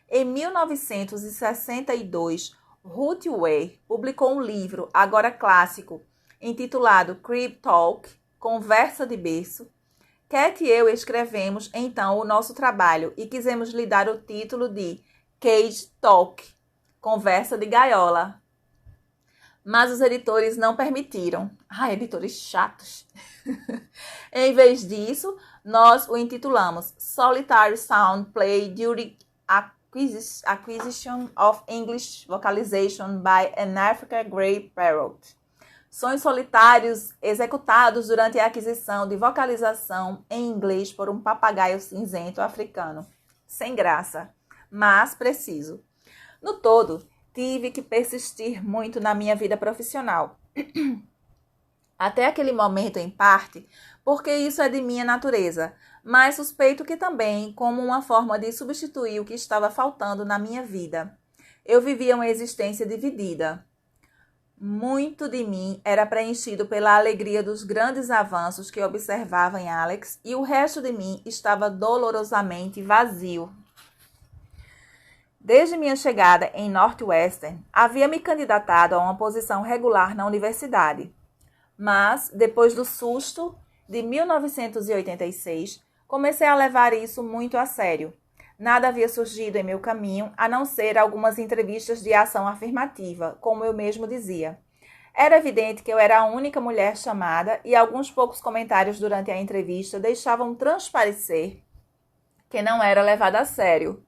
Em 1962, Ruth Ware publicou um livro, agora clássico, intitulado Crib Talk, Conversa de Berço. Cat e eu escrevemos então o nosso trabalho e quisemos lhe dar o título de Cage Talk, Conversa de Gaiola. Mas os editores não permitiram. Editores chatos. Em vez disso, nós o intitulamos Solitary Sound Play During Acquisition of English Vocalization by an African Grey Parrot. Sons solitários executados durante a aquisição de vocalização em inglês por um papagaio cinzento africano. Sem graça, mas preciso. No todo, tive que persistir muito na minha vida profissional. Até aquele momento, em parte, porque isso é de minha natureza, mas suspeito que também como uma forma de substituir o que estava faltando na minha vida. Eu vivia uma existência dividida. Muito de mim era preenchido pela alegria dos grandes avanços que observava em Alex e o resto de mim estava dolorosamente vazio. Desde minha chegada em Northwestern, havia me candidatado a uma posição regular na universidade. Mas, depois do susto de 1986, comecei a levar isso muito a sério. Nada havia surgido em meu caminho, a não ser algumas entrevistas de ação afirmativa, como eu mesmo dizia. Era evidente que eu era a única mulher chamada e alguns poucos comentários durante a entrevista deixavam transparecer que não era levada a sério.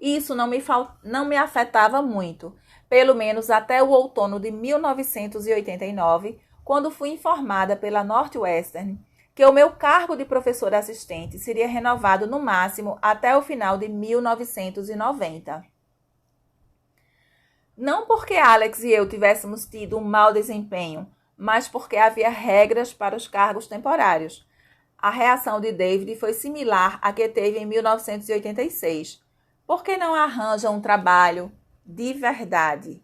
Isso não me afetava muito, pelo menos até o outono de 1989, quando fui informada pela Northwestern que o meu cargo de professora assistente seria renovado no máximo até o final de 1990. Não porque Alex e eu tivéssemos tido um mau desempenho, mas porque havia regras para os cargos temporários. A reação de David foi similar à que teve em 1986. Por que não arranja um trabalho de verdade?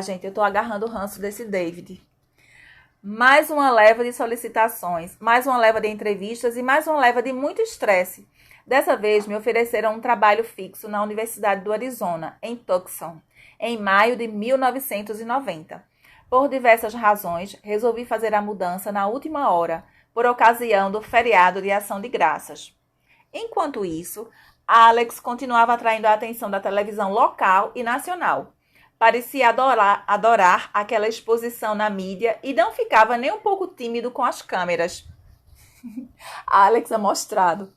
Gente, eu estou agarrando o ranço desse David. Mais uma leva de solicitações, mais uma leva de entrevistas e mais uma leva de muito estresse. Dessa vez, me ofereceram um trabalho fixo na Universidade do Arizona, em Tucson, em maio de 1990. Por diversas razões, resolvi fazer a mudança na última hora, por ocasião do feriado de Ação de Graças. Enquanto isso, Alex continuava atraindo a atenção da televisão local e nacional. Parecia adorar aquela exposição na mídia e não ficava nem um pouco tímido com as câmeras. Alex amostrado.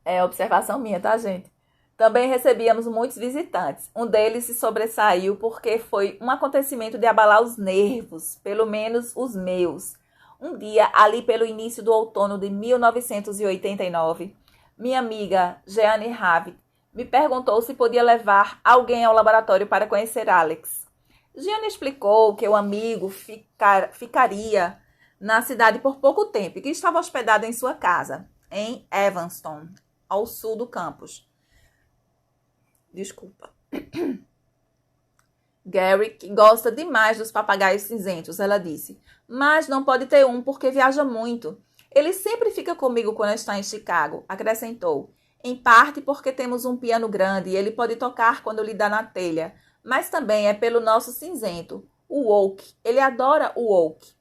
É observação minha, tá, gente? Também recebíamos muitos visitantes. Um deles se sobressaiu porque foi um acontecimento de abalar os nervos, pelo menos os meus. Um dia, ali pelo início do outono de 1989, minha amiga Jeanne Ravi me perguntou se podia levar alguém ao laboratório para conhecer Alex. Jeanne explicou que o amigo ficaria na cidade por pouco tempo e que estava hospedado em sua casa, em Evanston, ao sul do campus. Desculpa. Gary, que gosta demais dos papagaios cinzentos, ela disse, mas não pode ter um porque viaja muito. Ele sempre fica comigo quando está em Chicago, acrescentou. Em parte porque temos um piano grande e ele pode tocar quando lhe dá na telha, mas também é pelo nosso cinzento, o oak. Ele adora o oak.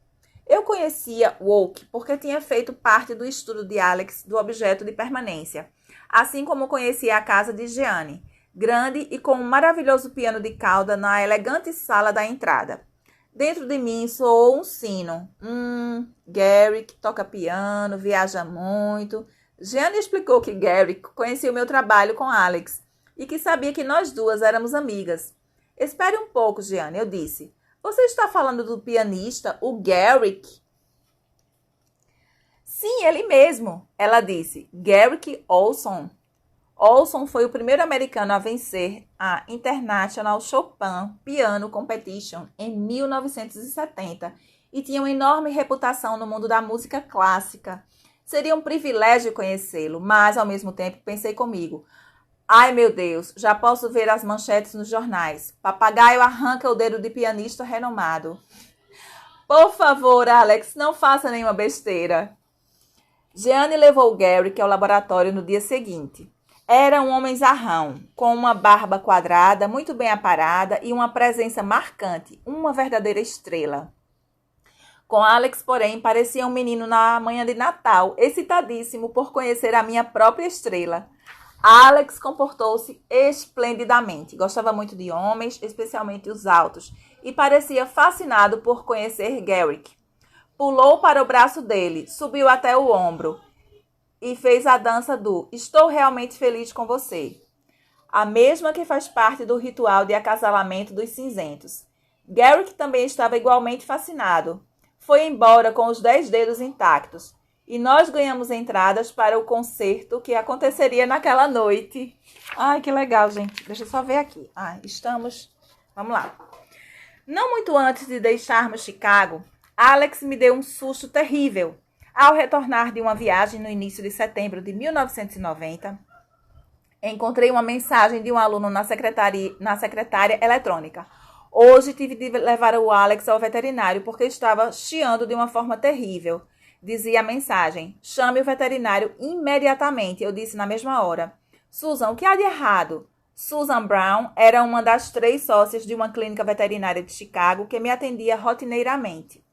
Eu conhecia o oak porque tinha feito parte do estudo de Alex do objeto de permanência, assim como conhecia a casa de Jeanne, grande e com um maravilhoso piano de cauda na elegante sala da entrada. Dentro de mim soou um sino. Gary, que toca piano, viaja muito. Jeanne explicou que Gary conhecia o meu trabalho com Alex e que sabia que nós duas éramos amigas. Espere um pouco, Jeanne, eu disse. Você está falando do pianista, o Garrick? Sim, ele mesmo, ela disse. Garrick Olson. Olson foi o primeiro americano a vencer a International Chopin Piano Competition em 1970 e tinha uma enorme reputação no mundo da música clássica. Seria um privilégio conhecê-lo, mas ao mesmo tempo pensei comigo. Ai meu Deus, já posso ver as manchetes nos jornais. Papagaio arranca o dedo de pianista renomado. Por favor, Alex, não faça nenhuma besteira. Jeanne levou Gary ao laboratório no dia seguinte. Era um homem zarrão, com uma barba quadrada, muito bem aparada e uma presença marcante, uma verdadeira estrela. Com Alex, porém, parecia um menino na manhã de Natal, excitadíssimo por conhecer a minha própria estrela. Alex comportou-se esplendidamente, gostava muito de homens, especialmente os altos, e parecia fascinado por conhecer Garrick. Pulou para o braço dele, subiu até o ombro e fez a dança do "Estou realmente feliz com você", a mesma que faz parte do ritual de acasalamento dos cinzentos. Garrick também estava igualmente fascinado. Foi embora com os 10 dedos intactos e nós ganhamos entradas para o concerto que aconteceria naquela noite. Ai, que legal, gente. Deixa eu só ver aqui. Vamos lá. Não muito antes de deixarmos Chicago, Alex me deu um susto terrível. Ao retornar de uma viagem no início de setembro de 1990, encontrei uma mensagem de um aluno na secretária eletrônica. Hoje tive de levar o Alex ao veterinário porque estava chiando de uma forma terrível. Dizia a mensagem. Chame o veterinário imediatamente, eu disse na mesma hora. Susan, o que há de errado? Susan Brown era uma das 3 sócias de uma clínica veterinária de Chicago que me atendia rotineiramente.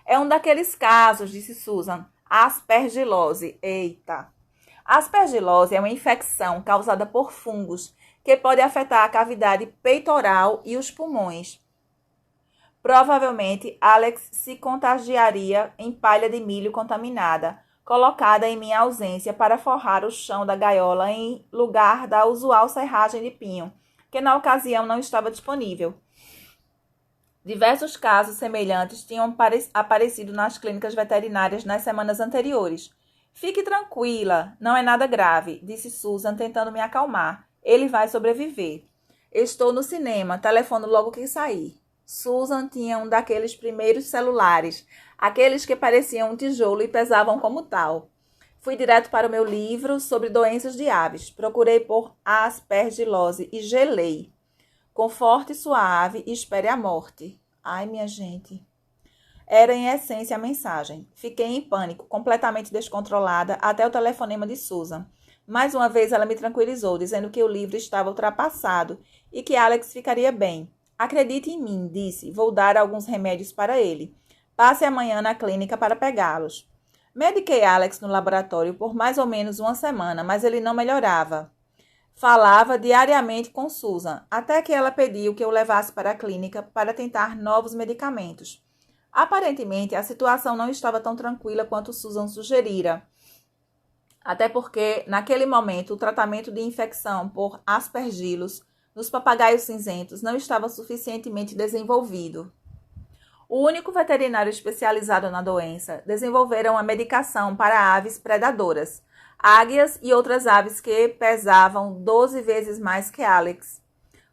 É um daqueles casos, disse Susan. Aspergilose. Eita. Aspergilose é uma infecção causada por fungos que pode afetar a cavidade peitoral e os pulmões. Provavelmente, Alex se contagiaria em palha de milho contaminada, colocada em minha ausência para forrar o chão da gaiola em lugar da usual serragem de pinho, que na ocasião não estava disponível. Diversos casos semelhantes tinham aparecido nas clínicas veterinárias nas semanas anteriores. Fique tranquila, não é nada grave, disse Susan, tentando me acalmar. Ele vai sobreviver. Estou no cinema, telefono logo que sair. Susan tinha um daqueles primeiros celulares, aqueles que pareciam um tijolo e pesavam como tal. Fui direto para o meu livro sobre doenças de aves. Procurei por aspergilose e gelei. Conforte sua ave e espere a morte. Ai, minha gente. Era em essência a mensagem. Fiquei em pânico, completamente descontrolada, até o telefonema de Susan. Mais uma vez ela me tranquilizou, dizendo que o livro estava ultrapassado e que Alex ficaria bem. Acredite em mim, disse. Vou dar alguns remédios para ele. Passe amanhã na clínica para pegá-los. Mediquei Alex no laboratório por mais ou menos uma semana, mas ele não melhorava. Falava diariamente com Susan, até que ela pediu que eu levasse para a clínica para tentar novos medicamentos. Aparentemente, a situação não estava tão tranquila quanto Susan sugerira. Até porque, naquele momento, o tratamento de infecção por aspergilos nos papagaios cinzentos não estava suficientemente desenvolvido. O único veterinário especializado na doença desenvolvera uma medicação para aves predadoras, águias e outras aves que pesavam 12 vezes mais que Alex.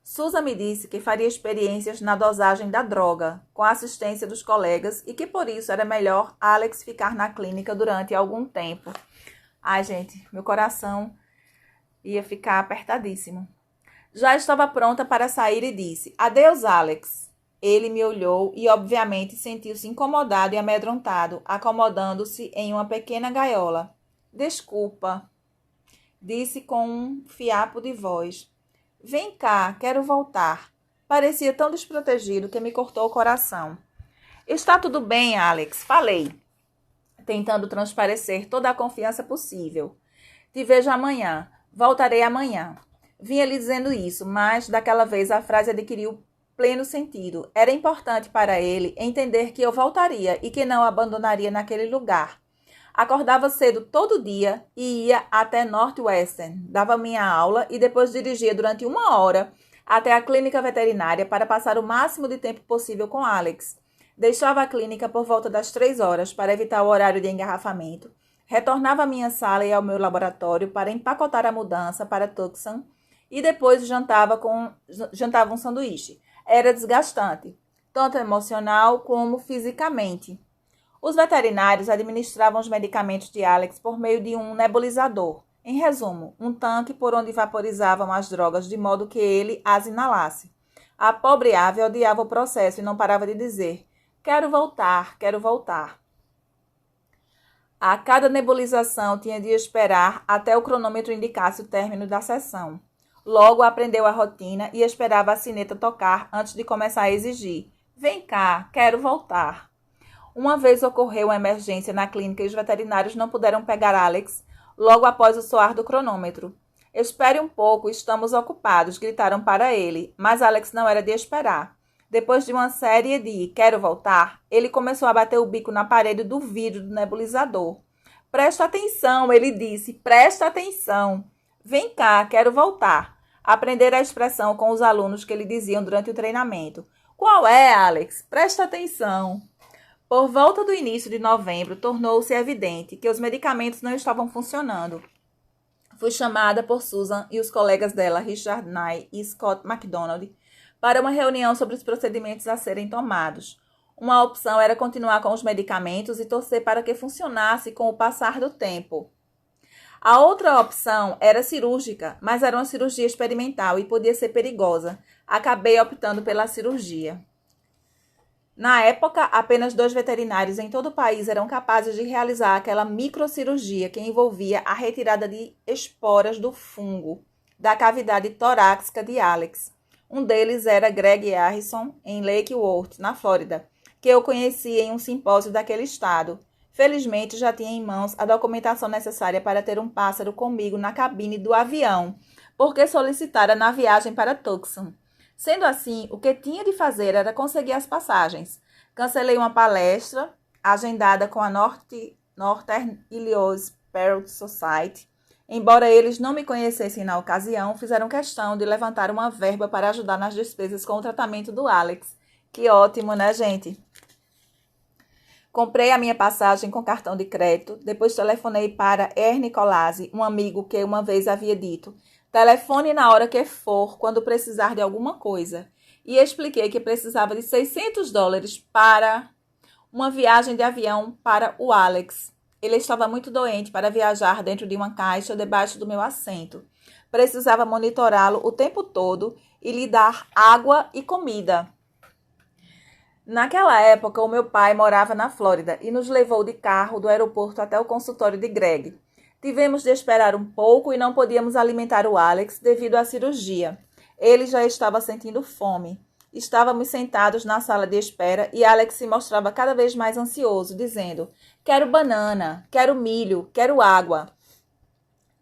Susan me disse que faria experiências na dosagem da droga, com a assistência dos colegas, e que por isso era melhor Alex ficar na clínica durante algum tempo. Ai, gente, meu coração ia ficar apertadíssimo. Já estava pronta para sair e disse: "Adeus, Alex." Ele me olhou e, obviamente, sentiu-se incomodado e amedrontado, acomodando-se em uma pequena gaiola. Desculpa, disse com um fiapo de voz. Vem cá, quero voltar. Parecia tão desprotegido que me cortou o coração. Está tudo bem, Alex, falei, tentando transparecer toda a confiança possível. Te vejo amanhã. Voltarei amanhã. Vinha lhe dizendo isso, mas daquela vez a frase adquiriu pleno sentido. Era importante para ele entender que eu voltaria e que não o abandonaria naquele lugar. Acordava cedo todo dia e ia até Northwestern, dava minha aula e depois dirigia durante 1 hora até a clínica veterinária para passar o máximo de tempo possível com Alex. Deixava a clínica por volta das 3 horas para evitar o horário de engarrafamento. Retornava à minha sala e ao meu laboratório para empacotar a mudança para Tucson e depois jantava um sanduíche. Era desgastante, tanto emocional como fisicamente. Os veterinários administravam os medicamentos de Alex por meio de um nebulizador. Em resumo, um tanque por onde vaporizavam as drogas de modo que ele as inalasse. A pobre ave odiava o processo e não parava de dizer: quero voltar, quero voltar. A cada nebulização tinha de esperar até o cronômetro indicasse o término da sessão. Logo aprendeu a rotina e esperava a sineta tocar antes de começar a exigir: vem cá, quero voltar. Uma vez ocorreu uma emergência na clínica e os veterinários não puderam pegar Alex logo após o soar do cronômetro. Espere um pouco, estamos ocupados, gritaram para ele, mas Alex não era de esperar. Depois de uma série de quero voltar, ele começou a bater o bico na parede do vidro do nebulizador. Presta atenção, ele disse, presta atenção. Vem cá, quero voltar. Aprender a expressão com os alunos que lhe diziam durante o treinamento. Qual é, Alex? Presta atenção. Por volta do início de novembro, tornou-se evidente que os medicamentos não estavam funcionando. Fui chamada por Susan e os colegas dela, Richard Nye e Scott MacDonald, para uma reunião sobre os procedimentos a serem tomados. Uma opção era continuar com os medicamentos e torcer para que funcionasse com o passar do tempo. A outra opção era cirúrgica, mas era uma cirurgia experimental e podia ser perigosa. Acabei optando pela cirurgia. Na época, apenas 2 veterinários em todo o país eram capazes de realizar aquela microcirurgia que envolvia a retirada de esporas do fungo da cavidade torácica de Alex. Um deles era Greg Harrison, em Lake Worth, na Flórida, que eu conheci em um simpósio daquele estado. Felizmente, já tinha em mãos a documentação necessária para ter um pássaro comigo na cabine do avião, porque solicitara na viagem para Tucson. Sendo assim, o que tinha de fazer era conseguir as passagens. Cancelei uma palestra agendada com a Northern Illinois Parrot Society. Embora eles não me conhecessem na ocasião, fizeram questão de levantar uma verba para ajudar nas despesas com o tratamento do Alex. Que ótimo, né, gente? Comprei a minha passagem com cartão de crédito, depois telefonei para Ernie Colazzi, um amigo que uma vez havia dito: telefone na hora que for, quando precisar de alguma coisa. E expliquei que precisava de $600 para uma viagem de avião para o Alex. Ele estava muito doente para viajar dentro de uma caixa debaixo do meu assento. Precisava monitorá-lo o tempo todo e lhe dar água e comida. Naquela época, o meu pai morava na Flórida e nos levou de carro do aeroporto até o consultório de Greg. Tivemos de esperar um pouco e não podíamos alimentar o Alex devido à cirurgia. Ele já estava sentindo fome. Estávamos sentados na sala de espera e Alex se mostrava cada vez mais ansioso, dizendo: quero banana, quero milho, quero água.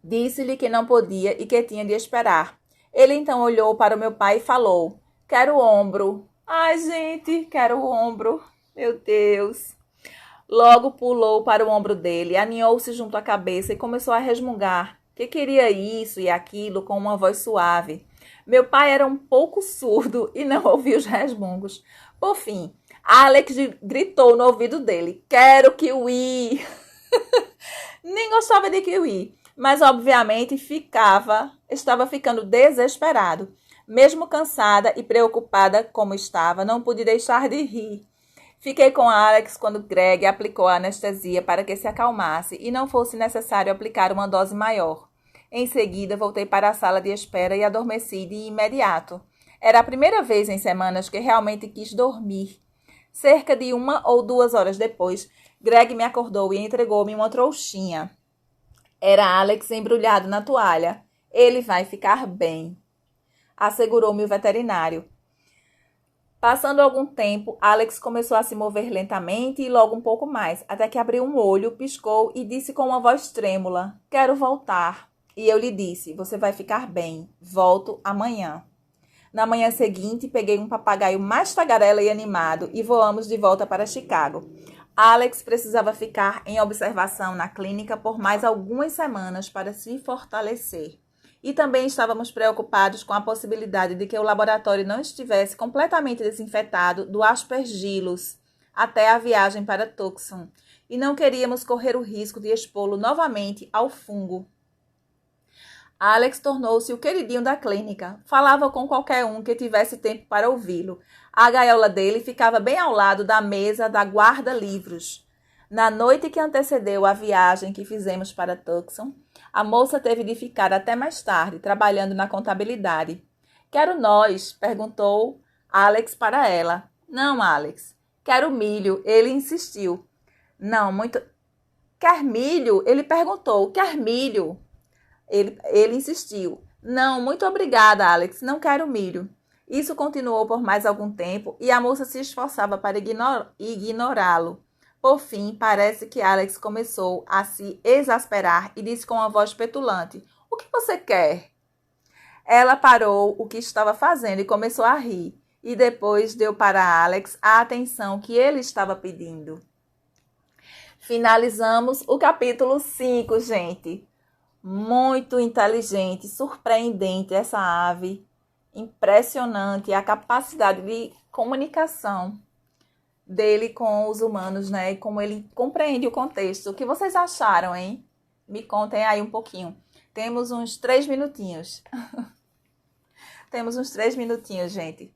Disse-lhe que não podia e que tinha de esperar. Ele então olhou para o meu pai e falou: quero ombro. Ai, gente, quero o ombro. Meu Deus. Logo pulou para o ombro dele, aninhou-se junto à cabeça e começou a resmungar que queria isso e aquilo com uma voz suave. Meu pai era um pouco surdo e não ouvia os resmungos. Por fim, Alex gritou no ouvido dele: quero kiwi. Nem gostava de kiwi, mas obviamente estava ficando desesperado. Mesmo cansada e preocupada como estava, não pude deixar de rir. Fiquei com Alex quando Greg aplicou a anestesia para que se acalmasse e não fosse necessário aplicar uma dose maior. Em seguida, voltei para a sala de espera e adormeci de imediato. Era a primeira vez em semanas que realmente quis dormir. Cerca de 1 ou 2 horas depois, Greg me acordou e entregou-me uma trouxinha. Era Alex embrulhado na toalha. Ele vai ficar bem, assegurou-me o veterinário. Passando algum tempo, Alex começou a se mover lentamente e logo um pouco mais, até que abriu um olho, piscou e disse com uma voz trêmula: "Quero voltar." E eu lhe disse: "Você vai ficar bem. Volto amanhã." Na manhã seguinte, peguei um papagaio mais tagarela e animado e voamos de volta para Chicago. Alex precisava ficar em observação na clínica por mais algumas semanas para se fortalecer. E também estávamos preocupados com a possibilidade de que o laboratório não estivesse completamente desinfetado do Aspergillus até a viagem para Tucson. E não queríamos correr o risco de expô-lo novamente ao fungo. Alex tornou-se o queridinho da clínica. Falava com qualquer um que tivesse tempo para ouvi-lo. A gaiola dele ficava bem ao lado da mesa da guarda-livros. Na noite que antecedeu a viagem que fizemos para Tucson, a moça teve de ficar até mais tarde, trabalhando na contabilidade. "Quero nós?" perguntou Alex para ela. "Não, Alex. Quero milho." Ele insistiu. "Não, muito..." "Quer milho?" Ele perguntou. "Quer milho?" Ele insistiu. "Não, muito obrigada, Alex. Não quero milho." Isso continuou por mais algum tempo e a moça se esforçava para ignorá-lo. Por fim, parece que Alex começou a se exasperar e disse com uma voz petulante: "O que você quer?" Ela parou o que estava fazendo e começou a rir. E depois deu para Alex a atenção que ele estava pedindo. Finalizamos o capítulo 5, gente. Muito inteligente, surpreendente essa ave. Impressionante a capacidade de comunicação dele com os humanos, né? E como ele compreende o contexto. O que vocês acharam, hein? Me contem aí um pouquinho. Temos uns 3 minutinhos. Temos uns 3 minutinhos, gente.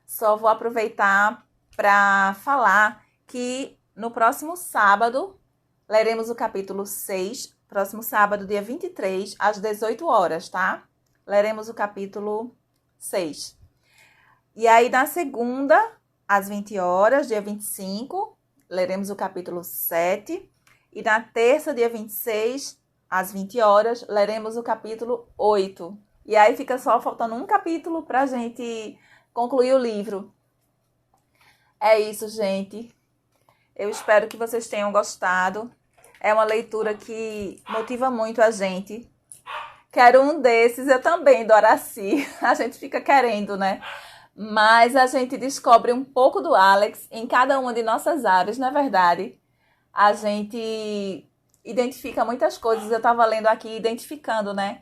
Só vou aproveitar para falar que no próximo sábado leremos o capítulo 6. Próximo sábado, dia 23, às 18 horas, tá? Leremos o capítulo 6. E aí, na segunda, às 20 horas, dia 25, leremos o capítulo 7. E na terça, dia 26, às 20 horas, leremos o capítulo 8. E aí fica só faltando um capítulo pra gente concluir o livro. É isso, gente. Eu espero que vocês tenham gostado. É uma leitura que motiva muito a gente. Quero um desses, eu também, Doraci. A gente fica querendo, né? Mas a gente descobre um pouco do Alex em cada uma de nossas áreas, não é verdade? A gente identifica muitas coisas. Eu estava lendo aqui, identificando, né?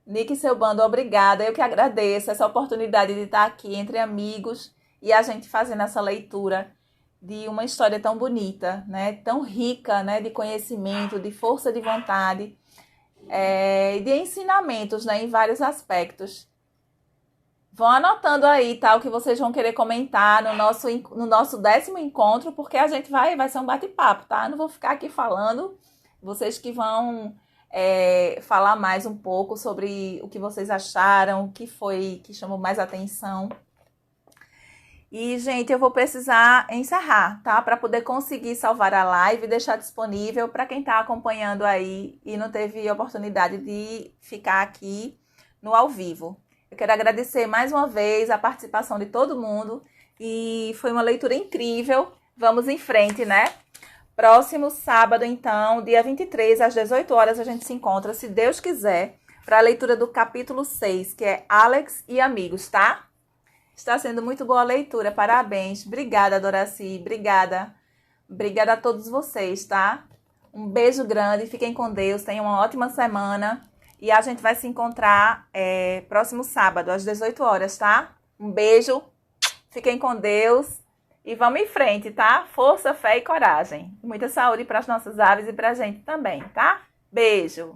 Nick e seu bando, obrigada. Eu que agradeço essa oportunidade de estar aqui entre amigos e a gente fazendo essa leitura de uma história tão bonita, né? Tão rica, né? De conhecimento, de força de vontade, de ensinamentos, né? Em vários aspectos. Vão anotando aí, tá? O que vocês vão querer comentar no nosso 10º encontro, porque a gente vai ser um bate-papo, tá? Eu não vou ficar aqui falando. Vocês que vão falar mais um pouco sobre o que vocês acharam, o que foi que chamou mais atenção. E, gente, eu vou precisar encerrar, tá? Para poder conseguir salvar a live e deixar disponível para quem está acompanhando aí e não teve oportunidade de ficar aqui no ao vivo. Eu quero agradecer mais uma vez a participação de todo mundo e foi uma leitura incrível. Vamos em frente, né? Próximo sábado, então, dia 23, às 18 horas, a gente se encontra, se Deus quiser, para a leitura do capítulo 6, que é Alex e Amigos, tá? Está sendo muito boa a leitura, parabéns. Obrigada, Doraci, obrigada. Obrigada a todos vocês, tá? Um beijo grande, fiquem com Deus, tenham uma ótima semana. E a gente vai se encontrar próximo sábado, às 18 horas, tá? Um beijo, fiquem com Deus e vamos em frente, tá? Força, fé e coragem. Muita saúde para as nossas aves e para a gente também, tá? Beijo!